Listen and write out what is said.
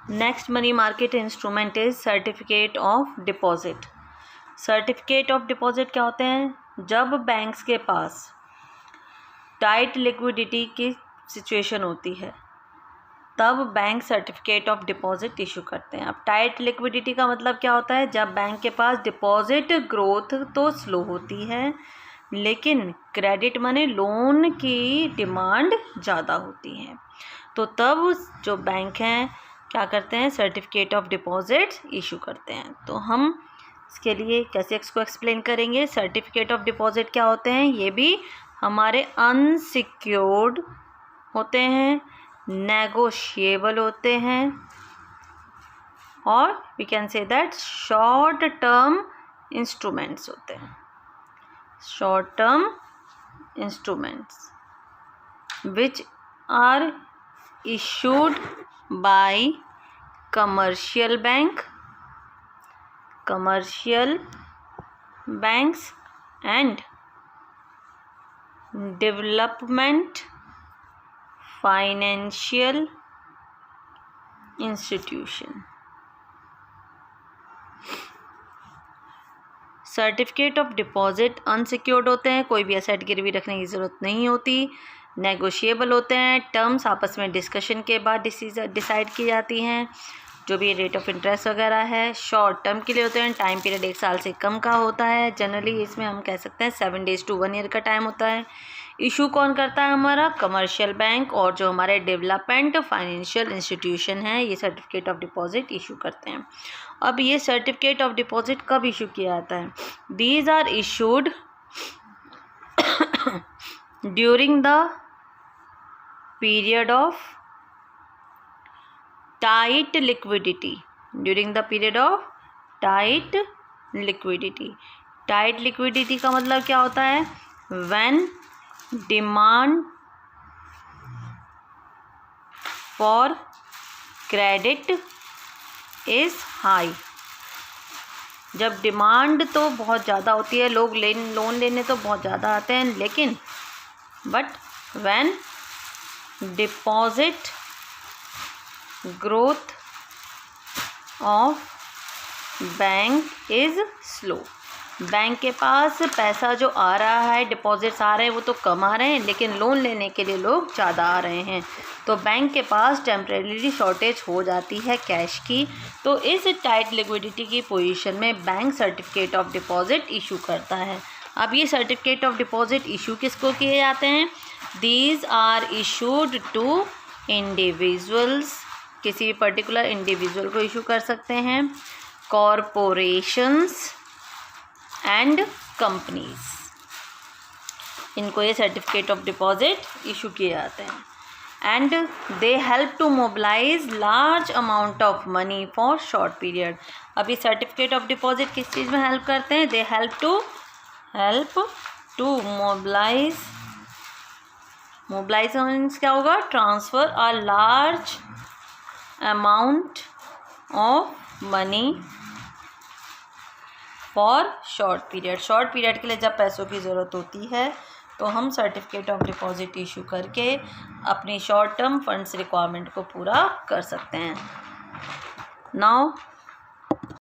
Next money market instrument is certificate of deposit. Certificate of deposit क्या होते हैं? जब बैंक्स के पास टाइट लिक्विडिटी की सिचुएशन होती है तब bank certificate of deposit issue करते हैं। अब टाइट लिक्विडिटी का मतलब क्या होता है? जब बैंक के पास डिपॉजिट ग्रोथ तो स्लो होती है लेकिन क्रेडिट मनी लोन की डिमांड ज़्यादा होती है, तो तब जो बैंक हैं क्या करते हैं? सर्टिफिकेट ऑफ डिपॉजिट इशू करते हैं। तो हम इसके लिए कैसे इसको एक्सप्लेन करेंगे? सर्टिफिकेट ऑफ डिपॉजिट क्या होते हैं? ये भी हमारे अनसिक्योर्ड होते हैं, नेगोशिएबल होते हैं और we can say that short term instruments होते हैं। Short term instruments which are issued by commercial banks and development financial institution। Certificate of deposit unsecured होते हैं, कोई भी एसेट गिरवी रखने की ज़रूरत नहीं होती, नेगोशिएबल होते हैं, टर्म्स आपस में डिस्कशन के बाद डिसाइड की जाती हैं, जो भी रेट ऑफ इंटरेस्ट वगैरह है। शॉर्ट टर्म के लिए होते हैं, टाइम पीरियड 1 साल से कम का होता है, जनरली इसमें हम कह सकते हैं 7 days to 1 year का टाइम होता है। इशू कौन करता है? हमारा कमर्शियल बैंक और जो हमारे डेवलपमेंट फाइनेंशियल इंस्टीट्यूशन है, ये सर्टिफिकेट ऑफ डिपॉजिट इशू करते हैं। अब ये सर्टिफिकेट ऑफ डिपॉजिट कब इशू किया जाता है? These are issued during the period of tight liquidity. During the period of tight liquidity. Tight liquidity का मतलब क्या होता है? When demand for credit is high. जब डिमांड तो बहुत ज़्यादा होती है, लोग लोन लेने तो बहुत ज़्यादा आते हैं, लेकिन but when deposit growth of bank is slow. Bank के पास पैसा जो आ रहा है, डिपॉजिट्स आ रहे हैं, वो तो कम आ रहे हैं, लेकिन लोन लेने के लिए लोग ज़्यादा आ रहे हैं, तो बैंक के पास टेम्परेरी शॉर्टेज हो जाती है कैश की। तो इस टाइट लिक्विडिटी की पोजीशन में bank certificate of deposit issue करता है। अब ये सर्टिफिकेट ऑफ डिपॉजिट इशू किसको किए जाते हैं? These are issued to individuals. किसी भी पर्टिकुलर इंडिविजुअल को इशू कर सकते हैं, कॉरपोरेशंस एंड कंपनीज, इनको ये सर्टिफिकेट ऑफ डिपॉजिट इशू किए जाते हैं। And they help to mobilize large amount of money for short period. अभी सर्टिफिकेट ऑफ डिपॉजिट किस चीज़ में हेल्प करते हैं? They help to mobilize means क्या होगा? Transfer a large amount of money for short period. Short period के लिए जब पैसों की ज़रूरत होती है तो हम सर्टिफिकेट ऑफ डिपॉजिट इशू करके अपनी शॉर्ट टर्म फंड्स रिक्वायरमेंट को पूरा कर सकते हैं। नाउ